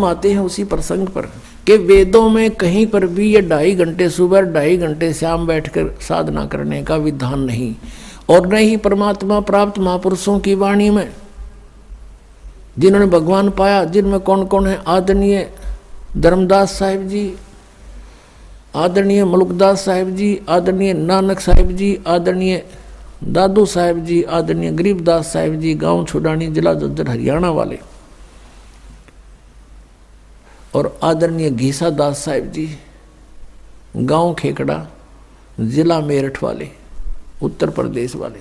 हम आते हैं उसी प्रसंग पर कि वेदों में कहीं पर भी ये 2.5 घंटे सुबह 2.5 घंटे शाम बैठकर साधना करने का विधान नहीं, और न ही परमात्मा प्राप्त महापुरुषों की वाणी में जिन्होंने भगवान पाया, जिनमें कौन कौन है? आदरणीय धर्मदास साहिब जी, आदरणीय मलुकदास साहिब जी, आदरणीय नानक साहिब जी, आदरणीय दादू साहिब जी, आदरणीय गरीबदास साहिब जी, गांव छुडानी, जिला झज्जर हरियाणा वाले, और आदरणीय घीसा दास साहिब जी, गांव खेकड़ा, जिला मेरठ वाले, उत्तर प्रदेश वाले।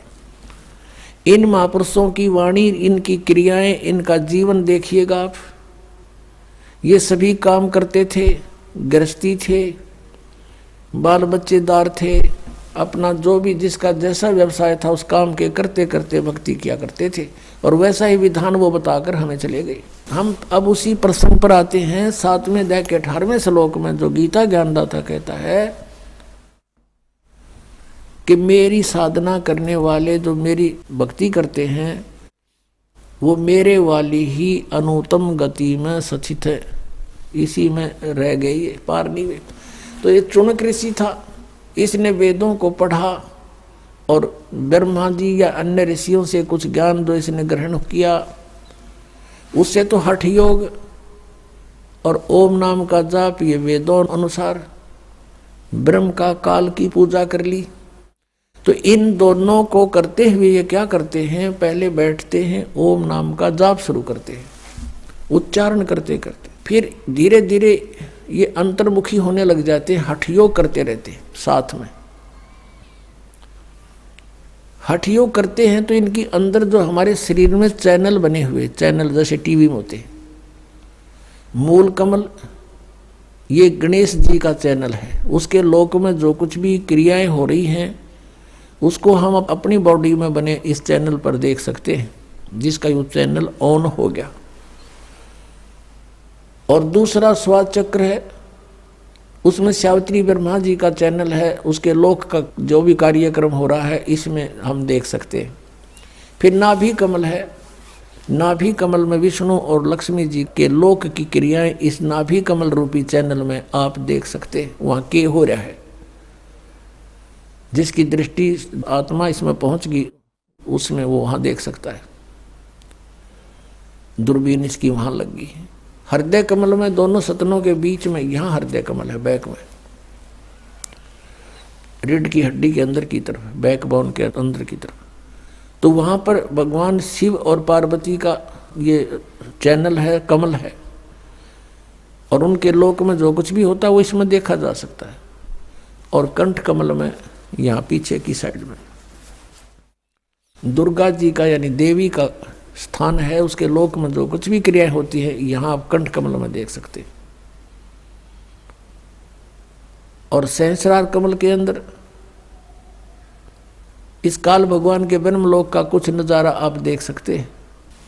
इन महापुरुषों की वाणी, इनकी क्रियाएं, इनका जीवन देखिएगा आप। ये सभी काम करते थे, गृहस्थी थे, बाल बच्चेदार थे, अपना जो भी जिसका जैसा व्यवसाय था उस काम के करते करते भक्ति किया करते थे, और वैसा ही विधान वो बताकर हमें चले गए। हम अब उसी प्रसंग पर आते हैं। 7वें अध्याय के 18वें श्लोक में जो गीता ज्ञानदाता कहता है कि मेरी साधना करने वाले जो मेरी भक्ति करते हैं वो मेरे वाली ही अनुत्तम गति में सचित है, इसी में रह गई है, पार नहीं हुए। तो ये चुनक ऋषि था, इसने वेदों को पढ़ा और ब्रह्मा जी या अन्य ऋषियों से कुछ ज्ञान जो इसने ग्रहण किया, उससे तो हठ योग और ओम नाम का जाप, ये वेदों अनुसार ब्रह्म का काल की पूजा कर ली। तो इन दोनों को करते हुए ये क्या करते हैं? पहले बैठते हैं, ओम नाम का जाप शुरू करते हैं, उच्चारण करते करते, फिर धीरे धीरे ये अंतर्मुखी होने लग जाते हैं, हठ योग करते रहते हैं। साथ में हठ योग करते हैं तो इनकी अंदर जो हमारे शरीर में चैनल बने हुए, चैनल जैसे टीवी में होते हैं, मूल कमल ये गणेश जी का चैनल है, उसके लोक में जो कुछ भी क्रियाएं हो रही हैं उसको हम अपनी बॉडी में बने इस चैनल पर देख सकते हैं, जिसका ये चैनल ऑन हो गया। और दूसरा स्वाद चक्र है, उसमें सावित्री ब्रह्मा जी का चैनल है, उसके लोक का जो भी कार्यक्रम हो रहा है इसमें हम देख सकते हैं। फिर नाभि कमल है, नाभि कमल में विष्णु और लक्ष्मी जी के लोक की क्रियाएं इस नाभि कमल रूपी चैनल में आप देख सकते हैं, वहाँ के हो रहा है। जिसकी दृष्टि आत्मा इसमें पहुंच गई उसमें वो वहाँ देख सकता है, दूरबीन इसकी वहाँ लग गई है। हृदय कमल में दोनों सतनों के बीच में यहाँ हृदय कमल है, बैक में, रीढ़ की हड्डी के अंदर की तरफ, बैक बोन के अंदर की तरफ। तो वहाँ पर भगवान शिव और पार्वती का ये चैनल है, कमल है, और उनके लोक में जो कुछ भी होता है वो इसमें देखा जा सकता है। और कंठ कमल में यहाँ पीछे की साइड में दुर्गा जी का यानी देवी का स्थान है, उसके लोक में जो कुछ भी क्रियाएं होती है यहाँ आप कंठ कमल में देख सकते हैं। और सहस्रार कमल के अंदर इस काल भगवान के ब्रह्मलोक का कुछ नज़ारा आप देख सकते हैं।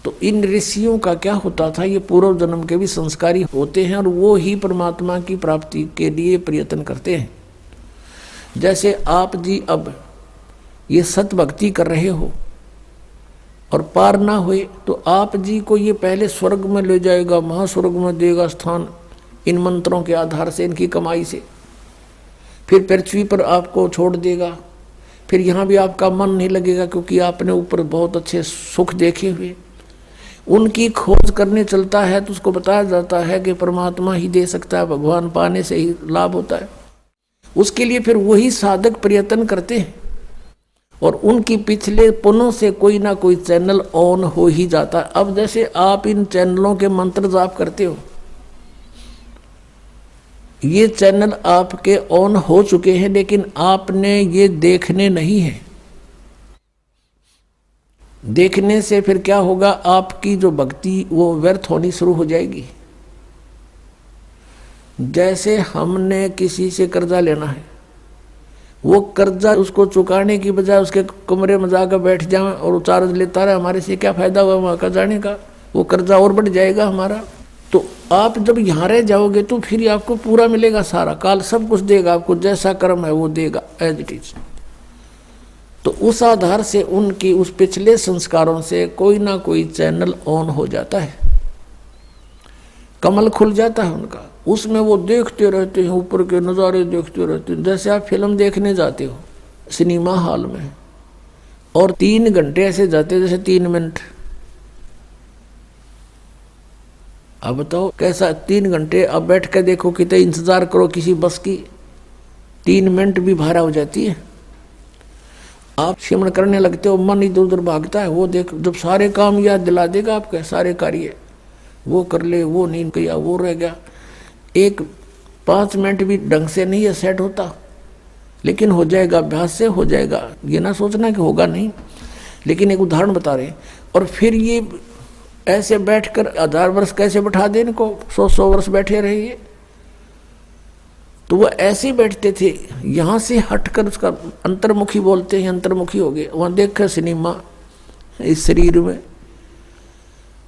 तो इन ऋषियों का क्या होता था, ये पूर्व जन्म के भी संस्कारी होते हैं और वो ही परमात्मा की प्राप्ति के लिए प्रयत्न करते हैं। जैसे आप जी अब ये सत भक्ति कर रहे हो और पार ना हुए तो आप जी को ये पहले स्वर्ग में ले जाएगा, महास्वर्ग में देगा स्थान इन मंत्रों के आधार से, इनकी कमाई से। फिर पृथ्वी पर आपको छोड़ देगा, फिर यहाँ भी आपका मन नहीं लगेगा क्योंकि आपने ऊपर बहुत अच्छे सुख देखे हुए। उनकी खोज करने चलता है तो उसको बताया जाता है कि परमात्मा ही दे सकता है, भगवान पाने से ही लाभ होता है। उसके लिए फिर वही साधक प्रयत्न करते हैं और उनकी पिछले पुनों से कोई ना कोई चैनल ऑन हो ही जाता है। अब जैसे आप इन चैनलों के मंत्र जाप करते हो, ये चैनल आपके ऑन हो चुके हैं, लेकिन आपने ये देखने नहीं है। देखने से फिर क्या होगा, आपकी जो भक्ति वो व्यर्थ होनी शुरू हो जाएगी। जैसे हमने किसी से कर्जा लेना है, वो कर्जा उसको चुकाने की बजाय उसके कमरे में जाकर बैठ जाए और चार्ज लेता रहे, हमारे से क्या फायदा हुआ वहाँ का जाने का, वो कर्जा और बढ़ जाएगा हमारा। तो आप जब यहाँ रह जाओगे तो फिर आपको पूरा मिलेगा, सारा काल सब कुछ देगा आपको, जैसा कर्म है वो देगा एज इट इज। तो उस आधार से उनकी उस पिछले संस्कारों से कोई ना कोई चैनल ऑन हो जाता है। कमल खुल जाता है उनका, उसमें वो देखते रहते हैं, ऊपर के नज़ारे देखते रहते हैं, जैसे आप फिल्म देखने जाते हो सिनेमा हॉल में, और 3 घंटे ऐसे जाते जैसे 3 मिनट। अब बताओ कैसा 3 घंटे, अब बैठ कर देखो कितने इंतजार करो किसी बस की, 3 मिनट भी भारा हो जाती है। आप सिमरण करने लगते हो, मन इधर उधर भागता है, वो देख जब सारे काम याद दिला देगा आपके, सारे कार्य वो कर ले, वो नहीं किया, वो रह गया, एक 5 मिनट भी ढंग से नहीं है सेट होता, लेकिन हो जाएगा, अभ्यास से हो जाएगा। ये ना सोचना कि होगा नहीं, लेकिन एक उदाहरण बता रहे। और फिर ये ऐसे बैठकर 1000 वर्ष कैसे बैठा दे इनको, 100 वर्ष बैठे रहिए। तो वो ऐसे बैठते थे, यहाँ से हटकर उसका अंतर्मुखी बोलते हैं, अंतर्मुखी हो गए, वहाँ देखकर सिनेमा इस शरीर में,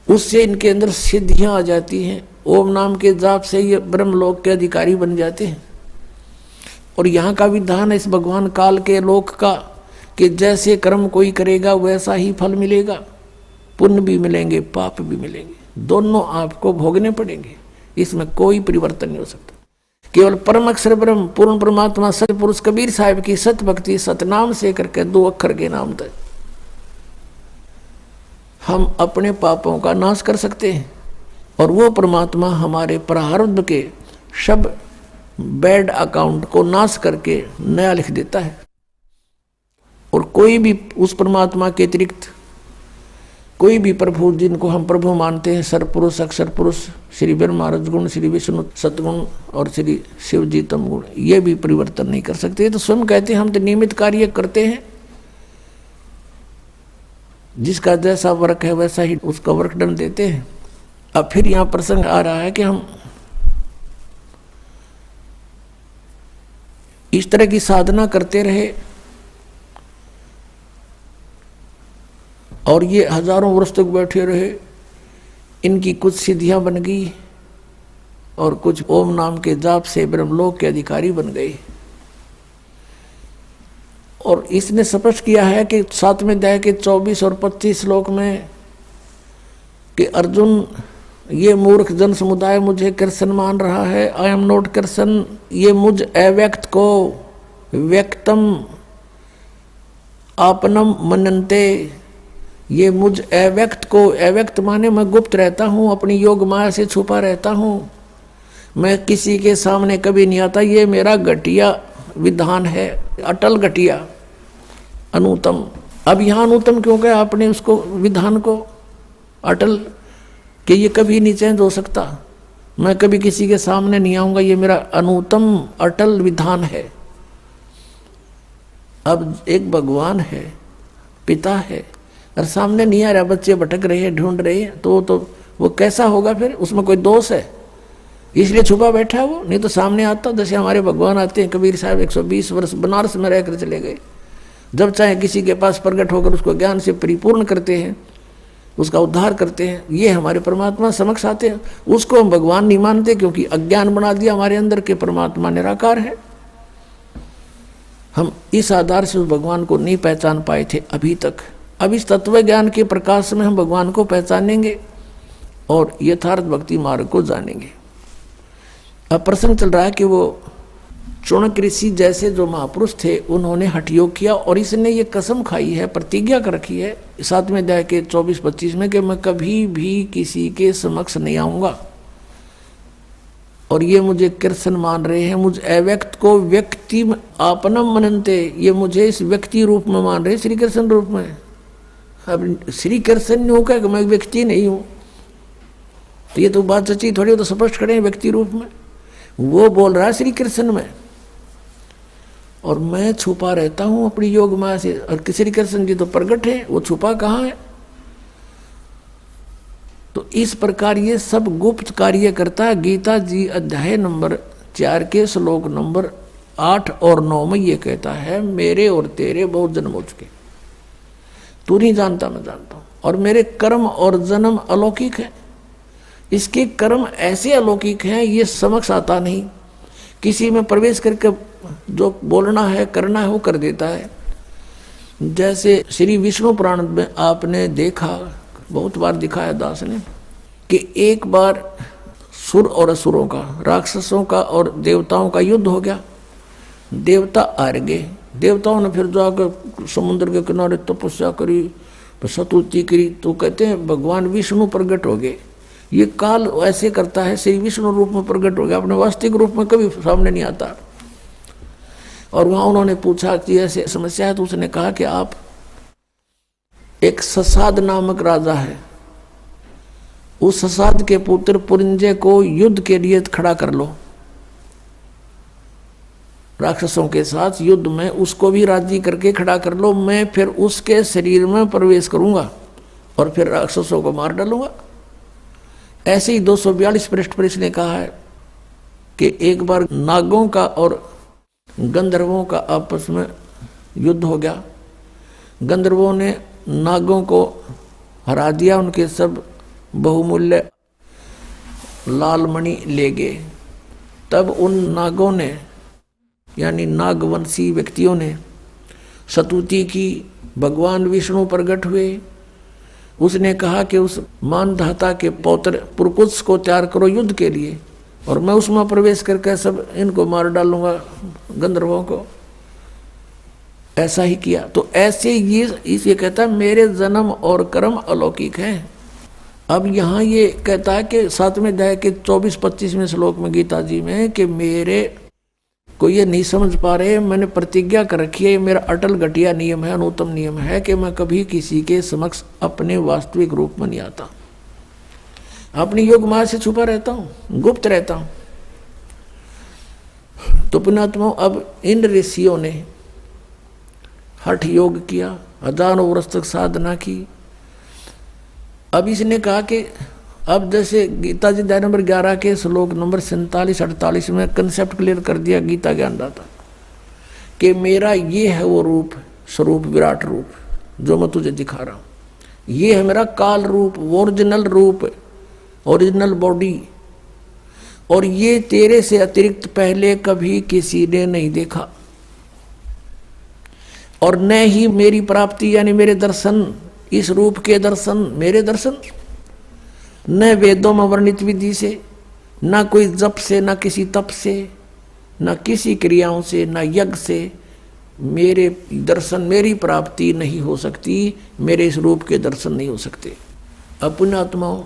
उससे इनके अंदर सिद्धियां आ जाती हैं। ओम नाम के जाप से ये ब्रह्मलोक के अधिकारी बन जाते हैं। और यहाँ का विधान है इस भगवान काल के लोक का कि जैसे कर्म कोई करेगा वैसा ही फल मिलेगा, पुण्य भी मिलेंगे, पाप भी मिलेंगे, दोनों आपको भोगने पड़ेंगे, इसमें कोई परिवर्तन नहीं हो सकता। केवल परम अक्षर ब्रह्म पूर्ण परमात्मा सतपुरुष कबीर साहिब की सत भक्ति सतनाम से करके 2 अक्षर के नाम तक हम अपने पापों का नाश कर सकते हैं, और वो परमात्मा हमारे प्रारब्ध के सब बैड अकाउंट को नाश करके नया लिख देता है। और कोई भी उस परमात्मा के अतिरिक्त कोई भी प्रभु जिनको हम प्रभु मानते हैं, सरपुरुष अक्षर पुरुष, श्री ब्रह्मा रजगुण, श्री विष्णु सतगुण और श्री शिव जी तमगुण, ये भी परिवर्तन नहीं कर सकते। तो स्वयं कहते हैं हम तो नियमित कार्य करते हैं, जिसका जैसा वर्क है वैसा ही उसका वर्क डन देते हैं। अब फिर यहाँ प्रसंग आ रहा है कि हम इस तरह की साधना करते रहे और ये हजारों वर्ष तक बैठे रहे, इनकी कुछ सिद्धियां बन गई और कुछ ओम नाम के जाप से ब्रह्मलोक के अधिकारी बन गए। और इसने स्पष्ट किया है कि 7वें अध्याय के 24 और 25 श्लोक में कि अर्जुन, ये मूर्ख जन समुदाय मुझे कृष्ण मान रहा है, आई एम नॉट कृष्ण, ये मुझ अव्यक्त को व्यक्तम आपनम मनन्ते, ये मुझ अव्यक्त को, अव्यक्त माने मैं गुप्त रहता हूँ, अपनी योग माया से छुपा रहता हूँ, मैं किसी के सामने कभी नहीं आता, ये मेरा घटिया विधान है, अटल घटिया अनुतम। अब यहाँ अनुतम क्यों कहा आपने उसको, विधान को अटल, कि ये कभी नहीं चेंज हो सकता, मैं कभी किसी के सामने नहीं आऊँगा, ये मेरा अनुतम अटल विधान है। अब एक भगवान है, पिता है, और सामने नहीं आ रहा, बच्चे भटक रहे हैं, ढूंढ रहे हैं, तो वो कैसा होगा फिर, उसमें कोई दोष है इसलिए छुपा बैठा है वो, नहीं तो सामने आता। जैसे हमारे भगवान आते हैं, कबीर साहब 120 वर्ष बनारस में रहकर चले गए, जब चाहे किसी के पास प्रकट होकर उसको ज्ञान से परिपूर्ण करते हैं, उसका उद्धार करते हैं। ये हमारे परमात्मा समक्ष आते हैं, उसको हम भगवान नहीं मानते क्योंकि अज्ञान बना दिया हमारे अंदर के परमात्मा निराकार है। हम इस आधार से उस भगवान को नहीं पहचान पाए थे अभी तक। अब इस तत्व ज्ञान के प्रकाश में हम भगवान को पहचानेंगे और यथार्थ भक्ति मार्ग को जानेंगे। अब प्रसंग चल रहा है कि वो चौणक ऋषि जैसे जो महापुरुष थे, उन्होंने हठ योग किया और इसने ये कसम खाई है, प्रतिज्ञा कर रखी है 7वें अध्याय के 24-25 में कि मैं कभी भी किसी के समक्ष नहीं आऊँगा। और ये मुझे कृष्ण मान रहे हैं, मुझ अव्यक्त को व्यक्ति आपनम मनन्ते, ये मुझे इस व्यक्ति रूप में मान रहे हैं, श्री कृष्ण रूप में। अब श्री कृष्ण ने होगा कि मैं व्यक्ति नहीं हूँ, तो ये तो बात सच्ची थोड़ी, तो स्पष्ट करें व्यक्ति रूप में। वो बोल रहा है श्री कृष्ण में, और मैं छुपा रहता हूँ अपनी योग माया से, और श्री कृष्ण जी तो प्रगट है, वो छुपा कहाँ है। तो इस प्रकार ये सब गुप्त कार्य करता है। गीता जी अध्याय नंबर 4 के श्लोक नंबर 8 और 9 में ये कहता है, मेरे और तेरे बहुत जन्म हो चुके, तू नहीं जानता मैं जानता हूँ, और मेरे कर्म और जन्म अलौकिक है। इसके कर्म ऐसे अलौकिक हैं, ये समक्ष आता नहीं, किसी में प्रवेश करके जो बोलना है करना है वो कर देता है। जैसे श्री विष्णु पुराण में आपने देखा, बहुत बार दिखाया दास ने, कि एक बार सुर और असुरों का, राक्षसों का और देवताओं का युद्ध हो गया। देवता हार गए। देवताओं ने फिर जाकर समुद्र के किनारे तपस्या करी, स्तुति करी, तो कहते हैं भगवान विष्णु प्रकट हो गए। ये काल ऐसे करता है, श्री विष्णु रूप में प्रकट हो गया, अपने वास्तविक रूप में कभी सामने नहीं आता। और वहां उन्होंने पूछा कि ऐसे समस्या है, तो उसने कहा कि आप एक ससाद नामक राजा है, उस ससाद के पुत्र पुरंजय को युद्ध के लिए खड़ा कर लो, राक्षसों के साथ युद्ध में उसको भी राजी करके खड़ा कर लो, मैं फिर उसके शरीर में प्रवेश करूंगा और फिर राक्षसों को मार डालूंगा। ऐसे ही 242 पृष्ठ पर इसने कहा है कि एक बार नागों का और गंधर्वों का आपस में युद्ध हो गया। गंधर्वों ने नागों को हरा दिया, उनके सब बहुमूल्य लाल मणि ले गए। तब उन नागों ने यानी नागवंशी व्यक्तियों ने स्तुति की, भगवान विष्णु प्रकट हुए। उसने कहा कि उस मानधाता के पौत्र पुरकुत्स को तैयार करो युद्ध के लिए, और मैं उसमें प्रवेश करके सब इनको मार डालूंगा, गंधर्वों को। ऐसा ही किया। तो ऐसे ये कहता है मेरे जन्म और कर्म अलौकिक हैं। अब यहाँ ये कहता है कि 7वें अध्याय के 24-25वें श्लोक में गीता जी में कि मेरे को ये नहीं समझ पा रहे, मैंने प्रतिज्ञा कर रखी है, मेरा अटल घटिया नियम है, अनुत्तम नियम है कि मैं कभी किसी के समक्ष अपने वास्तविक रूप में नहीं आता, अपनी योग माया से छुपा रहता हूँ, गुप्त रहता हूँ। तो पुण्यात्मा, अब इन ऋषियों ने हठ योग किया, हजारों वर्ष तक साधना की। अब इसने कहा कि अब जैसे गीता जी अध्याय नंबर 11 के श्लोक नंबर 47-48 में कंसेप्ट क्लियर कर दिया गीता ज्ञानदाता कि मेरा ये है वो रूप, स्वरूप, विराट रूप जो मैं तुझे दिखा रहा हूँ, ये है मेरा काल रूप, ओरिजिनल रूप, ओरिजिनल बॉडी, और ये तेरे से अतिरिक्त पहले कभी किसी ने नहीं देखा, और न ही मेरी प्राप्ति यानी मेरे दर्शन, इस रूप के दर्शन, मेरे दर्शन, न वेदों में वर्णित विधि से, न कोई जप से, न किसी तप से, न किसी क्रियाओं से, न यज्ञ से मेरे दर्शन, मेरी प्राप्ति नहीं हो सकती, मेरे इस रूप के दर्शन नहीं हो सकते। अब पुण्यात्माओं,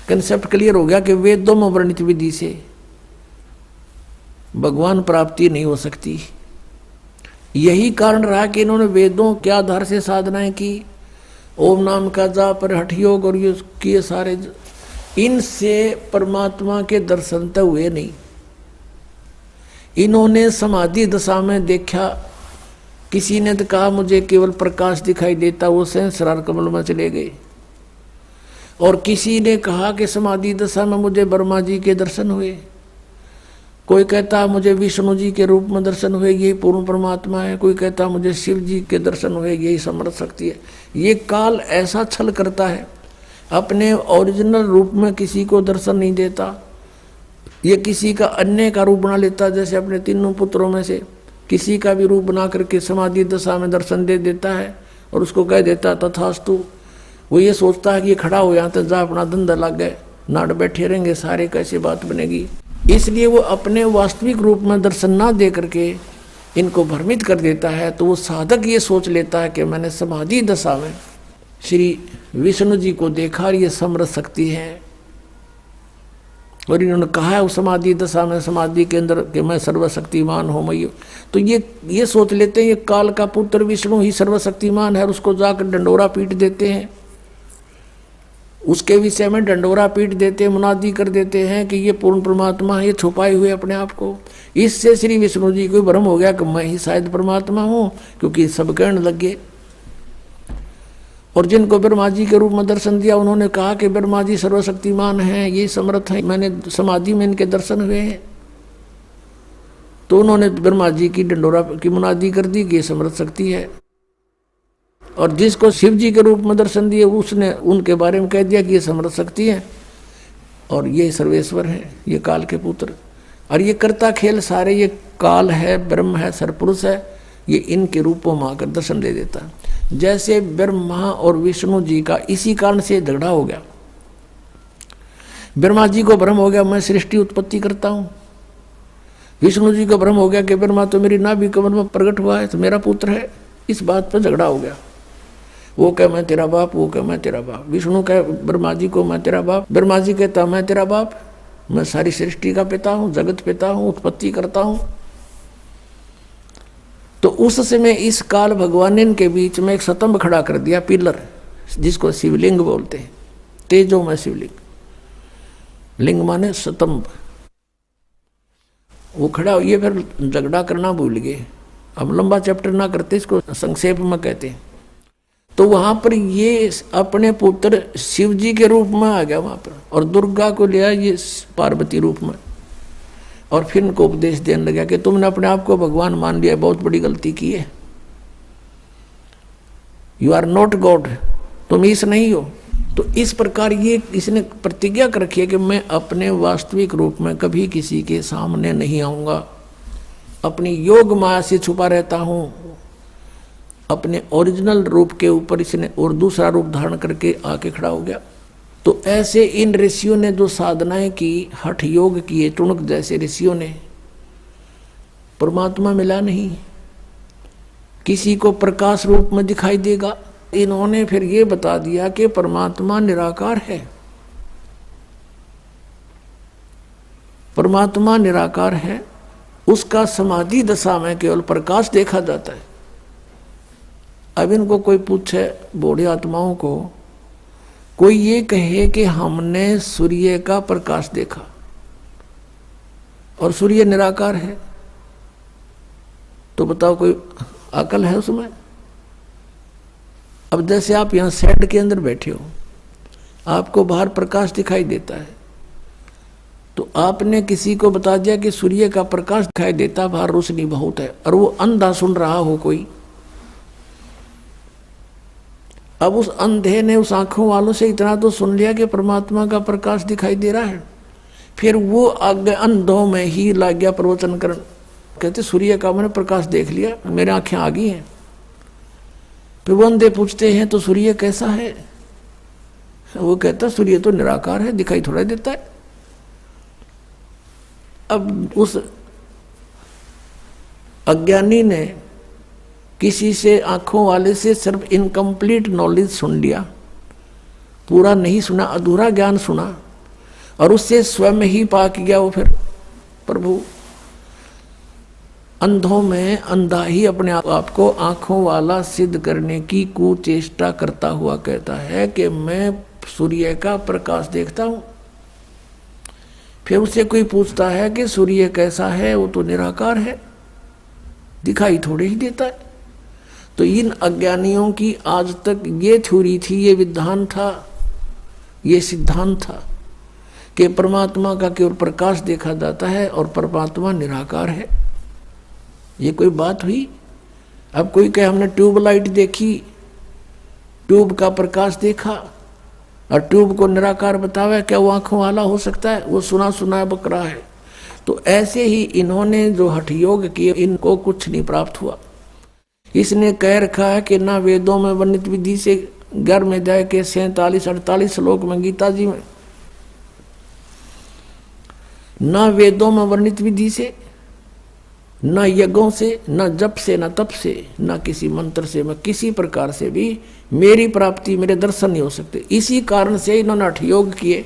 कंसेप्ट क्लियर हो गया कि वेदों में वर्णित विधि से भगवान प्राप्ति नहीं हो सकती। यही कारण रहा कि इन्होंने वेदों के आधार से साधनाएं की, ओम नाम का जाप और हठ योग और ये किए सारे, इनसे परमात्मा के दर्शन तो हुए नहीं। इन्होंने समाधि दशा में देखा, किसी ने तो कहा मुझे केवल प्रकाश दिखाई देता, वो सहस्रार कमल में चले गए, और किसी ने कहा कि समाधि दशा में मुझे ब्रह्मा जी के दर्शन हुए, कोई कहता मुझे विष्णु जी के रूप में दर्शन हुए, यही पूर्ण परमात्मा है, कोई कहता मुझे शिव जी के दर्शन हुए, यही समर्थ शक्ति है। ये काल ऐसा छल करता है, अपने ओरिजिनल रूप में किसी को दर्शन नहीं देता, ये किसी का अन्य का रूप बना लेता, जैसे अपने तीनों पुत्रों में से किसी का भी रूप बना करके समाधि दशा में दर्शन दे देता है और उसको कह देता तथास्तु। वो ये सोचता है कि ये खड़ा हो यहाँ तक जा अपना धंधा लग गए, नाट बैठे रहेंगे सारे, कैसे बात बनेगी। इसलिए वो अपने वास्तविक रूप में दर्शन ना दे करके इनको भ्रमित कर देता है। तो वो साधक ये सोच लेता है कि मैंने समाधि दशा में श्री विष्णु जी को देखा और ये समर्थ शक्ति है, और इन्होंने कहा है उस समाधि दशा में, समाधि के अंदर कि मैं सर्वशक्तिमान हूँ मैं। तो ये सोच लेते हैं ये काल का पुत्र विष्णु ही सर्वशक्तिमान है, और उसको जाकर डंडोरा पीट देते हैं, उसके विषय में डंडोरा पीट देते हैं, मुनादी कर देते हैं कि ये पूर्ण परमात्मा है, ये छुपाए हुए अपने आप को। इससे श्री विष्णु जी को भ्रम हो गया कि मैं ही शायद परमात्मा हूँ, क्योंकि सब कहने लगे। और जिनको ब्रह्मा जी के रूप में दर्शन दिया उन्होंने कहा कि ब्रह्मा जी सर्वशक्तिमान हैं, ये समर्थ हैं, मैंने समाधि में इनके दर्शन हुए हैं। तो उन्होंने ब्रह्मा जी की डंडोरा की मुनादी कर दी कि ये समर्थ शक्ति है, और जिसको शिव जी के रूप में दर्शन दिए उसने उनके बारे में कह दिया कि ये समर्थ शक्ति है और ये सर्वेश्वर है, ये काल के पुत्र। और ये करता खेल सारे ये काल है, ब्रह्म है, सरपुरुष है, ये इनके रूपों में आकर दर्शन दे देता है। जैसे ब्रह्मा और विष्णु जी का इसी कारण से झगड़ा हो गया। ब्रह्मा जी को भ्रम हो गया मैं सृष्टि उत्पत्ति करता हूँ। विष्णु जी को भ्रम हो गया कि ब्रह्मा तो मेरी नाभि कमल में प्रकट हुआ है तो मेरा पुत्र है। इस बात पर झगड़ा हो गया। वो कह मैं तेरा बाप, वो कह मैं तेरा बाप। विष्णु कह ब्रह्मा जी को मैं तेरा बाप, ब्रह्मा जी कहता मैं तेरा बाप, मैं सारी सृष्टि का पिता हूँ, जगत पिता हूँ, उत्पत्ति करता हूँ। तो उस समय इस काल भगवान ने इनके बीच में एक स्तंभ खड़ा कर दिया, पिलर, जिसको शिवलिंग बोलते हैं, तेजो में शिवलिंग, लिंग माने स्तंभ। वो खड़ा हो, ये फिर झगड़ा करना भूल गए। अब लंबा चैप्टर ना करते, इसको संक्षेप में कहते हैं। तो वहां पर ये अपने पुत्र शिव जी के रूप में आ गया वहां पर, और दुर्गा को लिया ये पार्वती रूप में, और फिर इनको उपदेश देने लगा कि तुमने अपने आप को भगवान मान लिया, बहुत बड़ी गलती की है। यू आर नॉट गॉड, तुम ईश नहीं हो। तो इस प्रकार ये इसने प्रतिज्ञा कर रखी है कि मैं अपने वास्तविक रूप में कभी किसी के सामने नहीं आऊंगा, अपनी योग माया से छुपा रहता हूं। अपने ओरिजिनल रूप के ऊपर इसने और दूसरा रूप धारण करके आके खड़ा हो गया। तो ऐसे इन ऋषियों ने जो साधनाएं की, हठ योग किए, टुणक जैसे ऋषियों ने, परमात्मा मिला नहीं। किसी को प्रकाश रूप में दिखाई देगा। इन्होंने फिर ये बता दिया कि परमात्मा निराकार है। परमात्मा निराकार है, उसका समाधि दशा में केवल प्रकाश देखा जाता है। अब इनको कोई पूछे, बूढ़ी आत्माओं को, कोई ये कहे कि हमने सूर्य का प्रकाश देखा और सूर्य निराकार है, तो बताओ कोई अकल है उसमें? अब जैसे आप यहां शेड के अंदर बैठे हो, आपको बाहर प्रकाश दिखाई देता है, तो आपने किसी को बता दिया कि सूर्य का प्रकाश दिखाई देता, बाहर रोशनी बहुत है, और वो अंधा सुन रहा हो कोई। अब उस अंधे ने उस आंखों वालों से इतना तो सुन लिया कि परमात्मा का प्रकाश दिखाई दे रहा है, फिर वो आगे अंधों में ही लग गया प्रवचन करने। कहते सूर्य का मैंने प्रकाश देख लिया, मेरी आंखें आ गई हैं। फिर वो अंधे पूछते हैं तो सूर्य कैसा है? वो कहता सूर्य तो निराकार है, दिखाई थोड़ा देता है। अब उस अज्ञानी ने किसी से, आंखों वाले से सिर्फ इनकम्प्लीट नॉलेज सुन लिया, पूरा नहीं सुना, अधूरा ज्ञान सुना, और उससे स्वयं ही पाक गया वो। फिर प्रभु अंधों में अंधा ही अपने आप को आंखों वाला सिद्ध करने की कुचेष्टा करता हुआ कहता है कि मैं सूर्य का प्रकाश देखता हूं। फिर उससे कोई पूछता है कि सूर्य कैसा है? वो तो निराकार है, दिखाई थोड़े ही देता है। तो इन अज्ञानियों की आज तक ये थ्योरी थी, ये विधान था, ये सिद्धांत था कि परमात्मा का केवल प्रकाश देखा जाता है और परमात्मा निराकार है। ये कोई बात हुई? अब कोई कहे हमने ट्यूबलाइट देखी, ट्यूब का प्रकाश देखा, और ट्यूब को निराकार बतावा, क्या वो आंखों वाला हो सकता है? वो सुना सुना बकरा है। तो ऐसे ही इन्होंने जो हठ योग किए, इनको कुछ नहीं प्राप्त हुआ। इसने कह रखा है कि ना वेदों में वर्णित विधि से 11वें अध्याय के 47-48 श्लोक में गीता जी में, ना वेदों में वर्णित विधि से, न यज्ञों से, न जप से, न तप से, न किसी मंत्र से, मैं किसी प्रकार से भी मेरी प्राप्ति, मेरे दर्शन नहीं हो सकते। इसी कारण से इन्होंने हठ योग किए,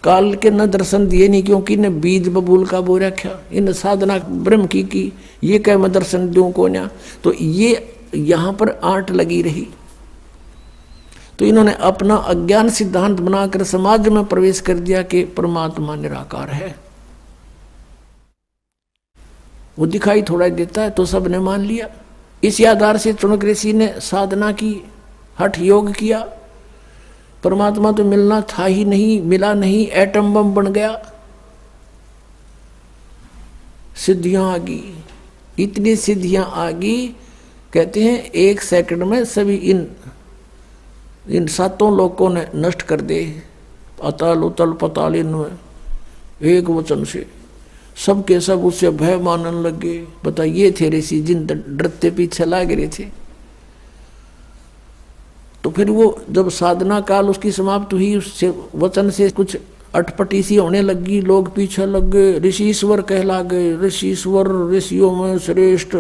काल के न दर्शन दिए नहीं, क्योंकि इन्हें बीज बबूल का बो रखा, इन साधना ब्रह्म की ये कह मैं दर्शन दूं को ना। तो ये यहाँ पर आंट लगी रही। तो इन्होंने अपना अज्ञान सिद्धांत बनाकर समाज में प्रवेश कर दिया कि परमात्मा निराकार है, वो दिखाई थोड़ा देता है, तो सबने मान लिया। इसी आधार से चुनक ऋषि ने साधना की, हठ योग किया। परमात्मा तो मिलना था ही नहीं, मिला नहीं, एटम बम बन गया, सिद्धियां आ गई, इतनी सिद्धियां आ गई, कहते हैं 1 सेकंड में सभी इन 7 लोगों ने नष्ट कर दे, अतल उतल पताल, इनमें एक वचन से सब के सब उससे भय मानने लगे। बताइए थे ऋषि जिन डरते पीछे लाग रहे थे। तो फिर वो जब साधना काल उसकी समाप्त हुई, उससे वचन से कुछ अटपटी सी होने लगी, लोग पीछे लग गए, ऋषिश्वर कहला गए, ऋषिश्वर ऋषियों में श्रेष्ठ।